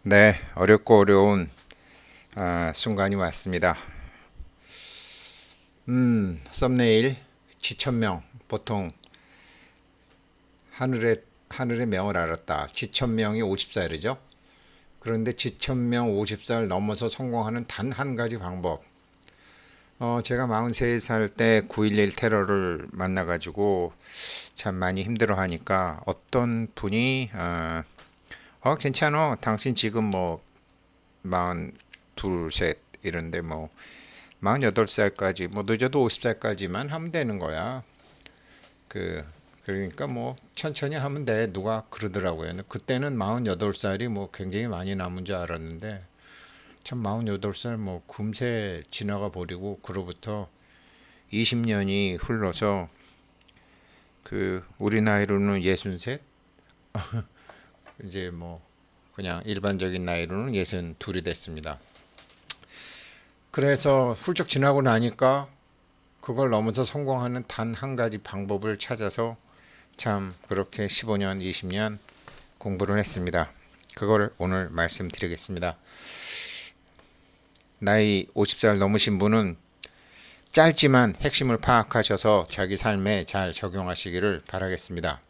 네, 어렵고 어려운 순간이 왔습니다. 썸네일 지천명 보통 하늘의 명을 알았다. 지천명이 50살이죠. 그런데 지천명 50살 넘어서 성공하는 단 한 가지 방법. 제가 43살 때 9.11 테러를 만나가지고 참 많이 힘들어하니까 어떤 분이 괜찮아. 당신 지금 뭐 42, 셋 이런데 뭐 48살까지 뭐 늦어도 50살까지만 하면 되는 거야. 그 그러니까 뭐 천천히 하면 돼. 누가 그러더라고요. 근데 그때는 48살이 뭐 굉장히 많이 남은 줄 알았는데 참 48살 뭐 금세 지나가 버리고 그로부터 20년이 흘러서 우리 나이로는 63 이제 뭐 그냥 일반적인 나이로는 62이 됐습니다. 그래서 훌쩍 지나고 나니까 그걸 넘어서 성공하는 단 한 가지 방법을 찾아서 참 그렇게 15년, 20년 공부를 했습니다. 그걸 오늘 말씀드리겠습니다. 나이 50살 넘으신 분은 짧지만 핵심을 파악하셔서 자기 삶에 잘 적용하시기를 바라겠습니다.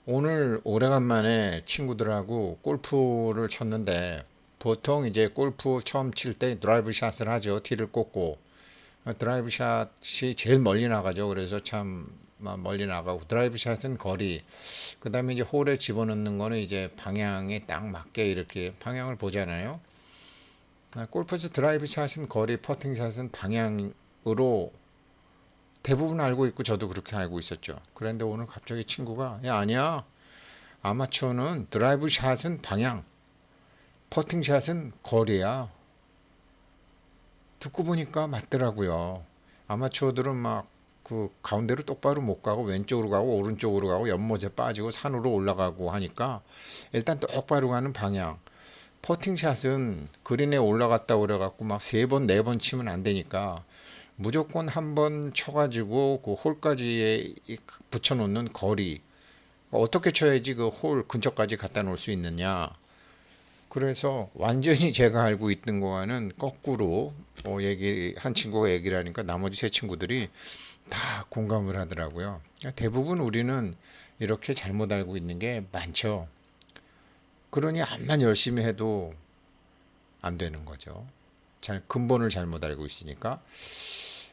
오늘 오래간만에 친구들하고 골프를 쳤는데 보통 이제 골프 처음 칠 때 드라이브 샷을 하죠. 티를 꽂고 드라이브 샷이 제일 멀리 나가죠. 그래서 참 멀리 나가고 드라이브 샷은 거리. 그다음에 이제 홀에 집어넣는 거는 이제 방향에 딱 맞게 이렇게 방향을 보잖아요. 골프에서 드라이브 샷은 거리, 퍼팅 샷은 방향으로 대부분 알고 있고 저도 그렇게 알고 있었죠. 그런데 오늘 갑자기 친구가 야 아니야. 아마추어는 드라이브 샷은 방향, 퍼팅 샷은 거리야. 듣고 보니까 맞더라고요. 아마추어들은 막 그 가운데로 똑바로 못 가고 왼쪽으로 가고 오른쪽으로 가고 연못에 빠지고 산으로 올라가고 하니까 일단 똑바로 가는 방향. 퍼팅샷은 그린에 올라갔다 그래갖고 막 세 번, 네 번 치면 안 되니까 무조건 한 번 쳐가지고 그 홀까지 붙여놓는 거리. 어떻게 쳐야지 그 홀 근처까지 갖다 놓을 수 있느냐. 그래서 완전히 제가 알고 있던 거와는 거꾸로 한 친구가 얘기를 하니까 나머지 세 친구들이 다 공감을 하더라고요. 대부분 우리는 이렇게 잘못 알고 있는 게 많죠. 그러니 암만 열심히 해도 안 되는 거죠. 잘 근본을 잘못 알고 있으니까.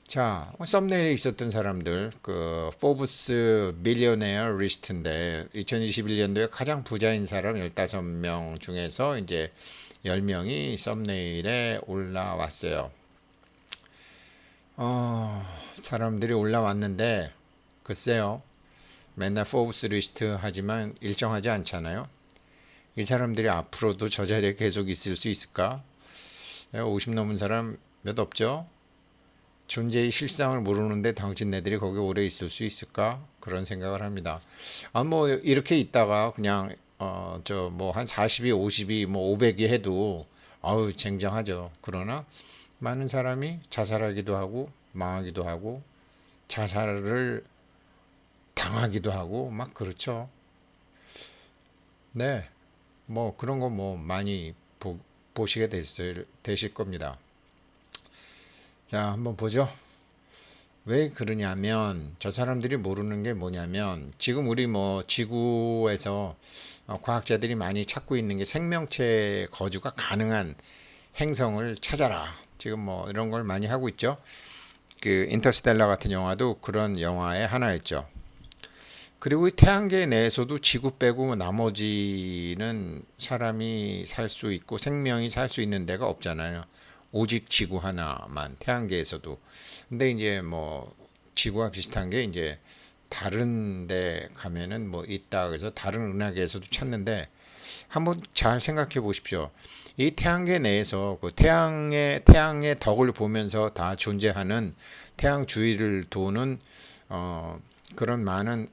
자, 썸네일에 있었던 사람들, 포브스 밀리어네어 리스트인데 2021년도에 가장 부자인 사람 15명 중에서 이제 10명이 썸네일에 올라왔어요. 사람들이 올라왔는데 글쎄요. 맨날 포브스 리스트 하지만 일정하지 않잖아요. 이 사람들이 앞으로도 저 자리에 계속 있을 수 있을까? 50 넘은 사람 몇 없죠? 존재의 실상을 모르는데 당신네들이 거기 오래 있을 수 있을까? 그런 생각을 합니다. 뭐 이렇게 있다가 그냥 저 뭐 한 40이 50이 뭐 500이 해도 아우 쟁쟁하죠. 그러나 많은 사람이 자살하기도 하고 망하기도 하고 자살을 당하기도 하고 막 그렇죠. 네. 뭐 그런 거 뭐 많이 보시게 되실 겁니다. 자, 한번 보죠. 왜 그러냐면 저 사람들이 모르는 게 뭐냐면 지금 우리 뭐 지구에서 과학자들이 많이 찾고 있는 게 생명체 거주가 가능한 행성을 찾아라. 지금 뭐 이런 걸 많이 하고 있죠. 그 인터스텔라 같은 영화도 그런 영화의 하나였죠. 그리고 이 태양계 내에서도 지구 빼고 뭐 나머지는 사람이 살 수 있고 생명이 살 수 있는 데가 없잖아요. 오직 지구 하나만 태양계에서도. 근데 이제 뭐 지구와 비슷한 게 이제 다른 데 가면은 뭐 있다 그래서 다른 은하계에서도 찾는데 한번 잘 생각해 보십시오. 이 태양계 내에서 그 태양의 덕을 보면서 다 존재하는 태양 주위를 도는 그런 많은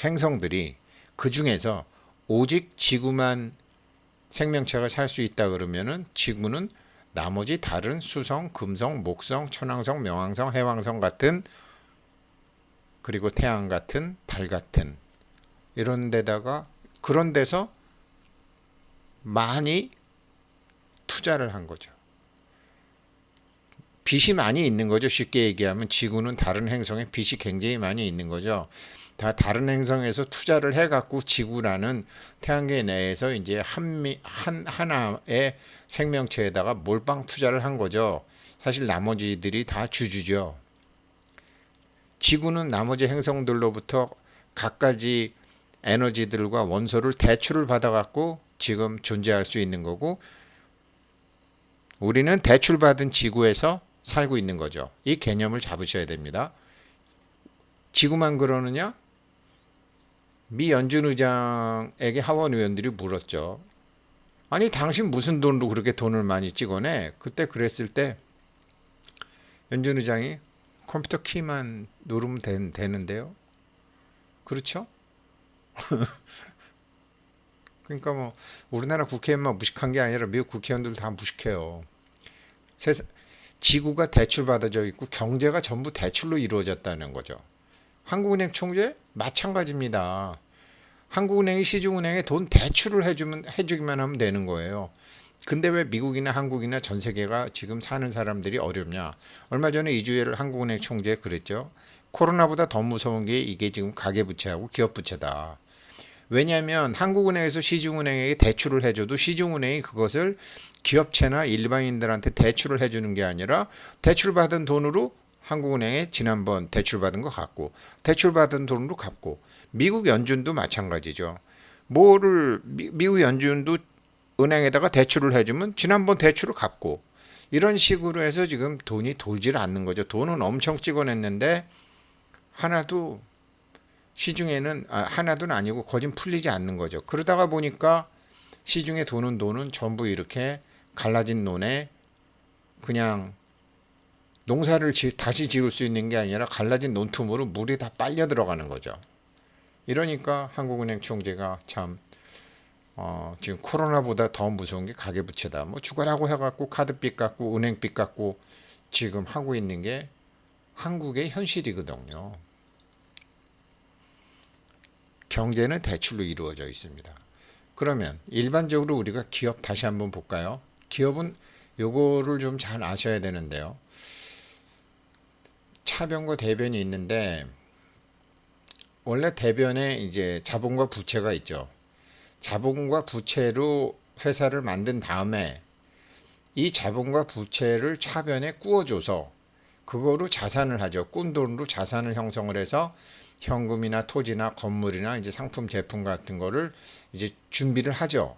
행성들이 그 중에서 오직 지구만 생명체가 살 수 있다 그러면은 지구는 나머지 다른 수성, 금성, 목성, 천왕성, 명왕성, 해왕성 같은 그리고 태양 같은 달 같은 이런 데다가 그런 데서 많이 투자를 한 거죠. 빚이 많이 있는 거죠. 쉽게 얘기하면 지구는 다른 행성에 빚이 굉장히 많이 있는 거죠. 다 다른 행성에서 투자를 해갖고 지구라는 태양계 내에서 이제 하나의 생명체에다가 몰빵 투자를 한 거죠. 사실 나머지들이 다 주주죠. 지구는 나머지 행성들로부터 갖가지 에너지들과 원소를 대출을 받아갖고 지금 존재할 수 있는 거고, 우리는 대출받은 지구에서 살고 있는 거죠. 이 개념을 잡으셔야 됩니다. 지구만 그러느냐? 미 연준 의장에게 하원 의원들이 물었죠. 아니 당신 무슨 돈으로 그렇게 돈을 많이 찍어내? 그때 그랬을 때 연준 의장이 컴퓨터 키만 누르면 되는데요. 그렇죠? 그러니까 뭐 우리나라 국회의원만 무식한 게 아니라 미국 국회의원들 다 무식해요. 지구가 대출받아져 있고 경제가 전부 대출로 이루어졌다는 거죠. 한국은행 총재 마찬가지입니다. 한국은행이 시중은행에 돈 대출을 해주기만 하면 되는 거예요. 근데 왜 미국이나 한국이나 전 세계가 지금 사는 사람들이 어렵냐? 얼마 전에 이주열 한국은행 총재 그랬죠. 코로나보다 더 무서운 게 이게 지금 가계부채하고 기업부채다. 왜냐하면 한국은행에서 시중은행에게 대출을 해줘도 시중은행이 그것을 기업체나 일반인들한테 대출을 해주는 게 아니라 대출받은 돈으로 한국은행에 지난번 대출받은 거 갚고 대출받은 돈으로 갚고, 미국 연준도 마찬가지죠. 미국 연준도 은행에다가 대출을 해주면 지난번 대출을 갚고, 이런 식으로 해서 지금 돈이 돌질 않는 거죠. 돈은 엄청 찍어냈는데 하나도 시중에는 하나도 아니고 거진 풀리지 않는 거죠. 그러다가 보니까 시중에 돈은 전부 이렇게 갈라진 논에 그냥 농사를 다시 지을 수 있는 게 아니라 갈라진 논투으로 물이 다 빨려 들어가는 거죠. 이러니까 한국은행 총재가 참 지금 코로나보다 더 무서운 게 가계부채다. 뭐 죽어라고 해갖고 카드빚 갚고 은행빚 갚고 지금 하고 있는 게 한국의 현실이거든요. 경제는 대출로 이루어져 있습니다. 그러면 일반적으로 우리가 기업 다시 한번 볼까요? 기업은 요거를 좀 잘 아셔야 되는데요. 차변과 대변이 있는데, 원래 대변에 이제 자본과 부채가 있죠. 자본과 부채로 회사를 만든 다음에 이 자본과 부채를 차변에 꾸어줘서 그거로 자산을 하죠. 꾼 돈으로 자산을 형성을 해서 현금이나 토지나 건물이나 이제 상품 제품 같은 거를 이제 준비를 하죠.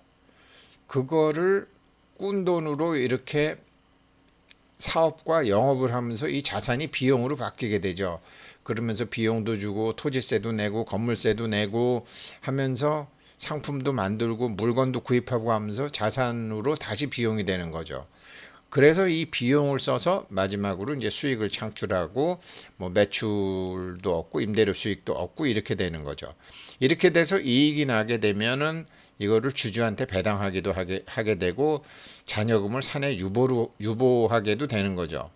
그거를 꾼 돈으로 이렇게 사업과 영업을 하면서 이 자산이 비용으로 바뀌게 되죠. 그러면서 비용도 주고 토지세도 내고 건물세도 내고 하면서 상품도 만들고 물건도 구입하고 하면서 자산으로 다시 비용이 되는 거죠. 그래서 이 비용을 써서 마지막으로 이제 수익을 창출하고 뭐 매출도 얻고 임대료 수익도 얻고 이렇게 되는 거죠. 이렇게 돼서 이익이 나게 되면은 이거를 주주한테 배당하기도 하게 되고 잔여금을 사내 유보하게도 되는 거죠.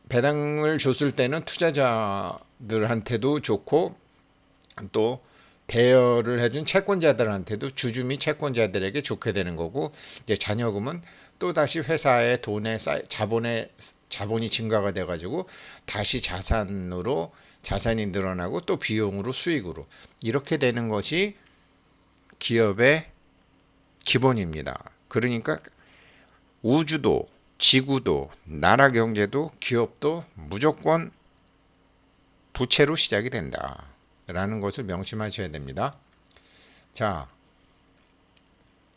배당을 줬을 때는 투자자들한테도 좋고 또 대여를 해준 채권자들한테도 주주 및 채권자들에게 좋게 되는 거고, 이제 잔여금은 또 다시 회사의 돈에 자본이 증가가 돼가지고 다시 자산이 늘어나고 또 비용으로 수익으로 이렇게 되는 것이 기업의 기본입니다. 그러니까 우주도 지구도 나라 경제도 기업도 무조건 부채로 시작이 된다 라는 것을 명심하셔야 됩니다. 자,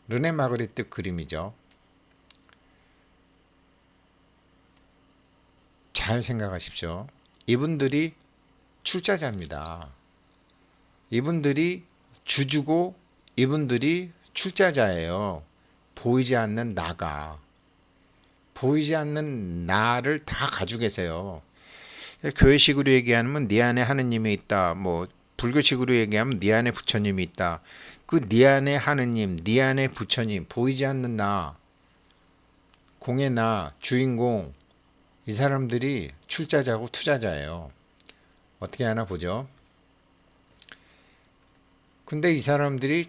르네 마그리트 그림이죠. 잘 생각하십시오. 이분들이 출자자입니다. 이분들이 주주고 이분들이 출자자예요. 보이지 않는 나를 다 가지고 계세요. 교회식으로 얘기하면 네 안에 하느님이 있다. 뭐 불교식으로 얘기하면 네 안에 부처님이 있다. 그 네 안에 하느님, 네 안에 부처님, 보이지 않는 나, 공의 나, 주인공, 이 사람들이 출자자고 투자자예요. 어떻게 하나 보죠. 근데 이 사람들이요.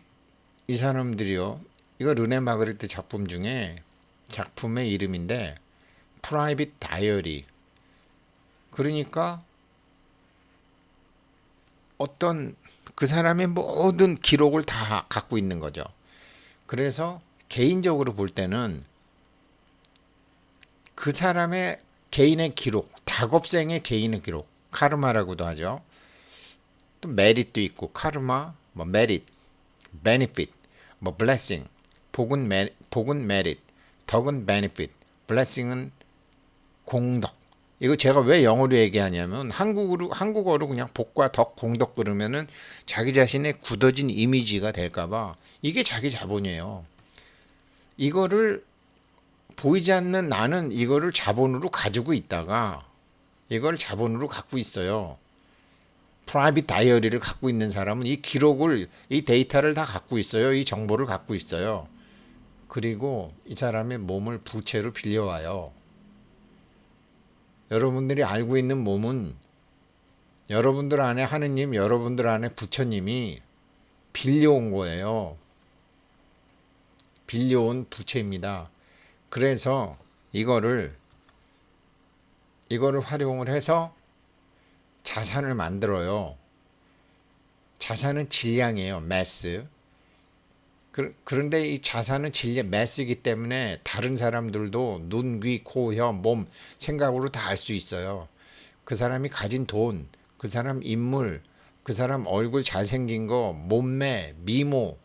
이거 르네 마그리트 작품 중에 작품의 이름인데 프라이빗 다이어리. 그러니까 어떤 그 사람의 모든 기록을 다 갖고 있는 거죠. 그래서 개인적으로 볼 때는 그 사람의 개인의 기록, 작업생의 개인의 기록, 카르마라고도 하죠. 또 메릿도 있고 카르마, 뭐 메릿, 베니핏, 뭐 블레싱, 복은 메릿, 덕은 베니핏, 블레싱은 공덕. 이거 제가 왜 영어로 얘기하냐면 한국어로 그냥 복과 덕, 공덕 그러면은 자기 자신의 굳어진 이미지가 될까봐 이게 자기 자본이에요. 이거를 보이지 않는 나는 이거를 자본으로 가지고 있다가 이걸 자본으로 갖고 있어요. 프라이빗 다이어리를 갖고 있는 사람은 이 기록을, 이 데이터를 다 갖고 있어요. 이 정보를 갖고 있어요. 그리고 이 사람의 몸을 부채로 빌려와요. 여러분들이 알고 있는 몸은 여러분들 안에 하느님, 여러분들 안에 부처님이 빌려온 거예요. 빌려온 부채입니다. 그래서 이거를 활용을 해서 자산을 만들어요. 자산은 질량이에요. 매스. 그런데 이 자산은 매스이기 때문에 다른 사람들도 눈, 귀, 코, 혀, 몸 생각으로 다 알 수 있어요. 그 사람이 가진 돈, 그 사람 인물, 그 사람 얼굴 잘생긴 거, 몸매, 미모,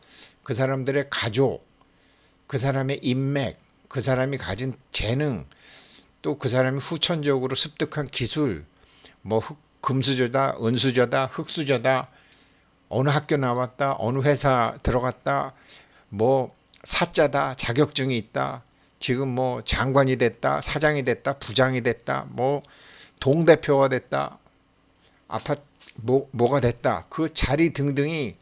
그 사람들의 가족, 그 사람의 인맥, 그 사람이 가진 재능, 또 그 사람이 후천적으로 습득한 기술, 뭐 금수저다, 은수저다, 흙수저다, 어느 학교 나왔다, 어느 회사 들어갔다, 뭐 사자다, 자격증이 있다, 지금 뭐 장관이 됐다, 사장이 됐다, 부장이 됐다, 뭐 동대표가 됐다, 아파트 뭐가 됐다. 그 자리 등등이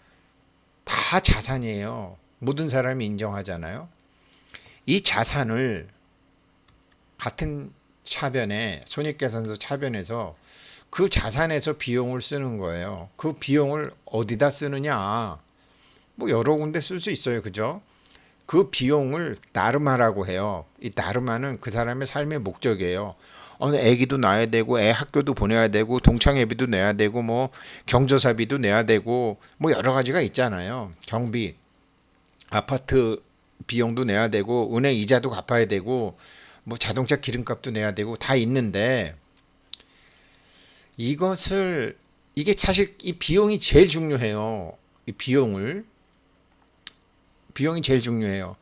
다 자산이에요. 모든 사람이 인정하잖아요. 이 자산을 같은 차변에 손익계산서 차변에서 그 자산에서 비용을 쓰는 거예요. 그 비용을 어디다 쓰느냐? 뭐 여러 군데 쓸 수 있어요. 그죠? 그 비용을 나르마라고 해요. 이 나르마는 그 사람의 삶의 목적이에요. 애기도 낳아야 되고 애 학교도 보내야 되고 동창회비도 내야 되고 뭐 경조사비도 내야 되고 뭐 여러 가지가 있잖아요. 경비, 아파트 비용도 내야 되고 은행 이자도 갚아야 되고 뭐 자동차 기름값도 내야 되고 다 있는데 이게 사실 이 비용이 제일 중요해요. 이 비용이 제일 중요해요.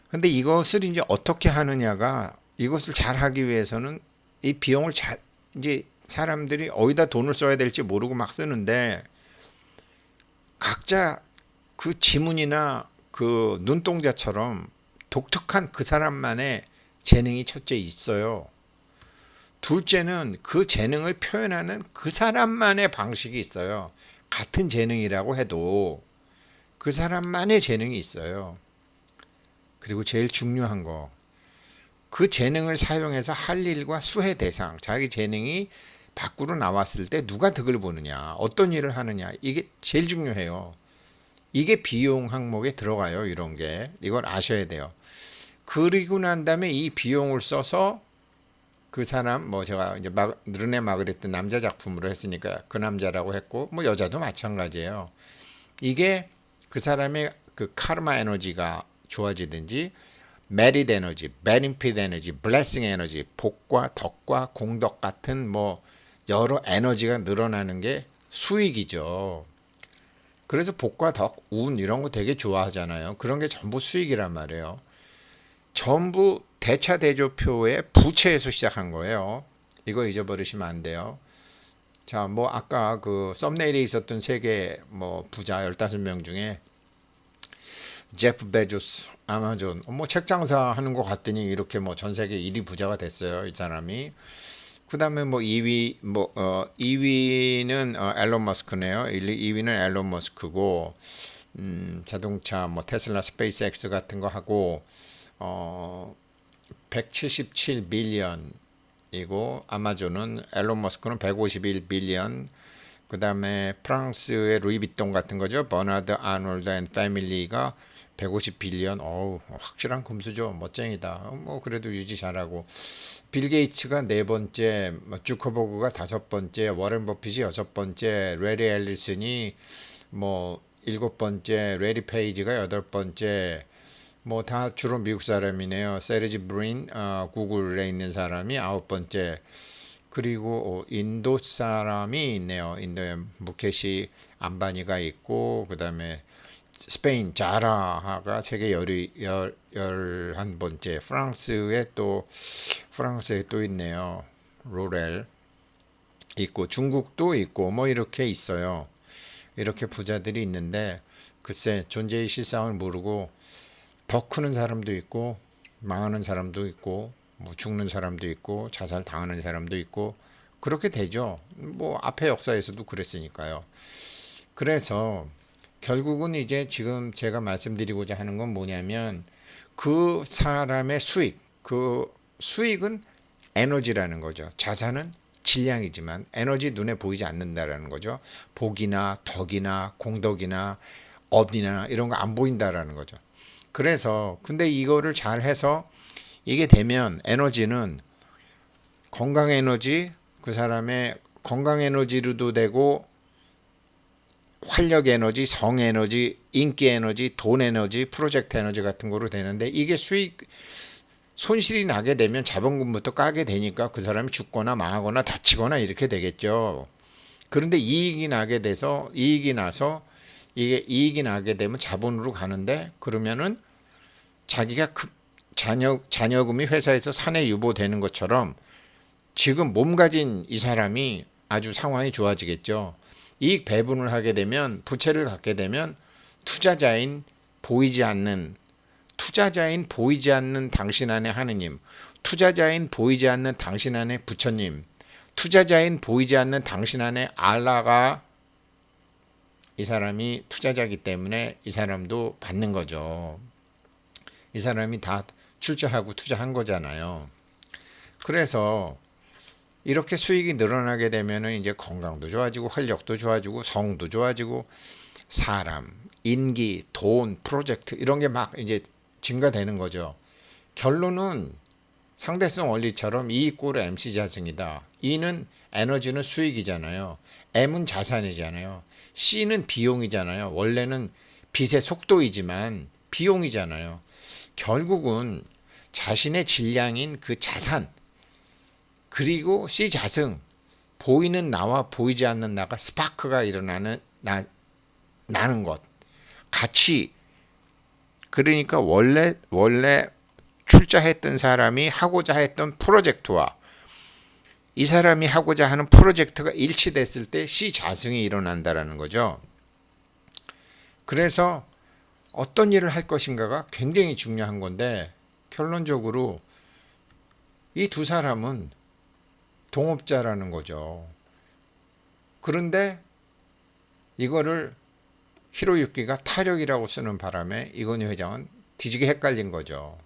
근데 이것을 이제 어떻게 하느냐가 이것을 잘 하기 위해서는 이 비용을 이제 사람들이 어디다 돈을 써야 될지 모르고 막 쓰는데 각자 그 지문이나 그 눈동자처럼 독특한 그 사람만의 재능이 첫째 있어요. 둘째는 그 재능을 표현하는 그 사람만의 방식이 있어요. 같은 재능이라고 해도 그 사람만의 재능이 있어요. 그리고 제일 중요한 거, 그 재능을 사용해서 할 일과 수혜 대상, 자기 재능이 밖으로 나왔을 때 누가 득을 보느냐, 어떤 일을 하느냐, 이게 제일 중요해요. 이게 비용 항목에 들어가요. 이런 게. 이걸 아셔야 돼요. 그리고 난 다음에 이 비용을 써서 그 사람, 뭐 제가 이제 르네 마그리트 남자 작품으로 했으니까 그 남자라고 했고, 뭐 여자도 마찬가지예요. 이게 그 사람의 그 카르마 에너지가 좋아지든지 메릿 에너지, 베니핏 에너지, 블레싱 에너지, 복과 덕과 공덕 같은 뭐 여러 에너지가 늘어나는 게 수익이죠. 그래서 복과 덕, 운 이런 거 되게 좋아하잖아요. 그런 게 전부 수익이란 말이에요. 전부 대차대조표의 부채에서 시작한 거예요. 이거 잊어버리시면 안 돼요. 자, 뭐 아까 그 썸네일에 있었던 세계 뭐 부자 15명 중에 제프 베조스, 아마존, 뭐 책 장사 하는 것 같더니 이렇게 뭐 전 세계 1위 부자가 됐어요, 이 사람이. 그다음에 뭐 2위는 앨런 머스크네요. 2위는 앨런 머스크고, 자동차 뭐 테슬라, 스페이스X 같은 거 하고 177 빌리언이고 아마존은 앨런 머스크는 151 빌리언. 그 다음에 프랑스의 루이비통 같은 거죠. 버나드 아놀드 앤 패밀리가 150빌리언. 어우, 확실한 금수저. 멋쟁이다. 뭐 그래도 유지 잘하고. 빌 게이츠가 네 번째, 주커버그가 다섯 번째, 워렌 버핏이 여섯 번째, 레리 앨리슨이 뭐 일곱 번째, 레리 페이지가 여덟 번째. 뭐 다 주로 미국 사람이네요. 세르지 브린, 구글에 있는 사람이 아홉 번째. 그리고 인도 사람이 있네요. 인도에 무케시 암바니가 있고, 그 다음에 스페인 자라가 세계 열한 번째. 프랑스에 또 있네요. 로렐 있고, 중국도 있고, 뭐 이렇게 있어요. 이렇게 부자들이 있는데, 글쎄 존재의 실상을 모르고 더 크는 사람도 있고 망하는 사람도 있고 뭐 죽는 사람도 있고 자살 당하는 사람도 있고 그렇게 되죠. 뭐 앞에 역사에서도 그랬으니까요. 그래서 결국은 이제 지금 제가 말씀드리고자 하는 건 뭐냐면 그 사람의 그 수익은 에너지라는 거죠. 자산은 질량이지만 에너지 눈에 보이지 않는다라는 거죠. 복이나 덕이나 공덕이나 어디나 이런 거 안 보인다라는 거죠. 그래서 근데 이거를 잘 해서 이게 되면 에너지는 건강 에너지, 그 사람의 건강 에너지로도 되고 활력 에너지, 성 에너지, 인기 에너지, 돈 에너지, 프로젝트 에너지 같은 거로 되는데 이게 손실이 나게 되면 자본금부터 까게 되니까 그 사람이 죽거나 망하거나 다치거나 이렇게 되겠죠. 그런데 이익이 나게 되면 자본으로 가는데 그러면은 자기가 자녀금이 회사에서 사내 유보되는 것처럼 지금 몸 가진 이 사람이 아주 상황이 좋아지겠죠. 이익 배분을 하게 되면 부채를 갖게 되면 투자자인 보이지 않는 당신 안의 하느님, 투자자인 보이지 않는 당신 안의 부처님, 투자자인 보이지 않는 당신 안의 알라가 이 사람이 투자자이기 때문에 이 사람도 받는 거죠. 이 사람이 다 출자하고 투자한 거잖아요. 그래서 이렇게 수익이 늘어나게 되면은 이제 건강도 좋아지고 활력도 좋아지고 성도 좋아지고 사람, 인기, 돈, 프로젝트 이런 게 막 이제 증가되는 거죠. 결론은 상대성 원리처럼 E 이꼴 MC 자승이다. E는 에너지는 수익이잖아요. M은 자산이잖아요. C는 비용이잖아요. 원래는 빛의 속도이지만 비용이잖아요. 결국은 자신의 질량인 그 자산 그리고 C 자승 보이는 나와 보이지 않는 나가 스파크가 나는 것 같이 그러니까 원래 출자했던 사람이 하고자 했던 프로젝트와 이 사람이 하고자 하는 프로젝트가 일치됐을 때 C 자승이 일어난다라는 거죠. 그래서 어떤 일을 할 것인가가 굉장히 중요한 건데 결론적으로 이 두 사람은 동업자라는 거죠. 그런데 이거를 히로유키가 타력이라고 쓰는 바람에 이건희 회장은 뒤지게 헷갈린 거죠.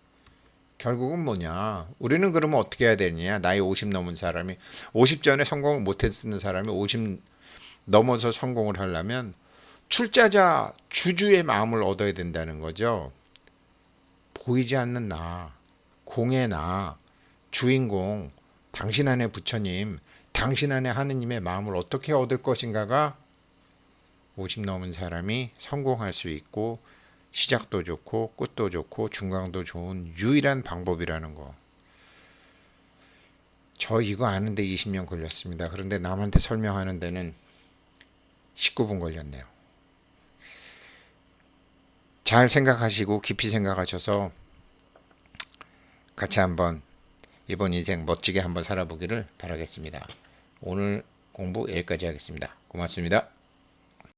결국은 뭐냐? 우리는 그러면 어떻게 해야 되느냐? 나이 50 넘은 사람이 50 전에 성공을 못했는 사람이 50 넘어서 성공을 하려면 출자자 주주의 마음을 얻어야 된다는 거죠. 보이지 않는 나, 공의 나, 주인공, 당신 안의 부처님, 당신 안의 하느님의 마음을 어떻게 얻을 것인가가 50 넘은 사람이 성공할 수 있고 시작도 좋고 끝도 좋고 중간도 좋은 유일한 방법이라는 거. 저 이거 아는데 20년 걸렸습니다. 그런데 남한테 설명하는 데는 19분 걸렸네요. 잘 생각하시고 깊이 생각하셔서 같이 한번 이번 인생 멋지게 한번 살아보기를 바라겠습니다. 오늘 공부 여기까지 하겠습니다. 고맙습니다.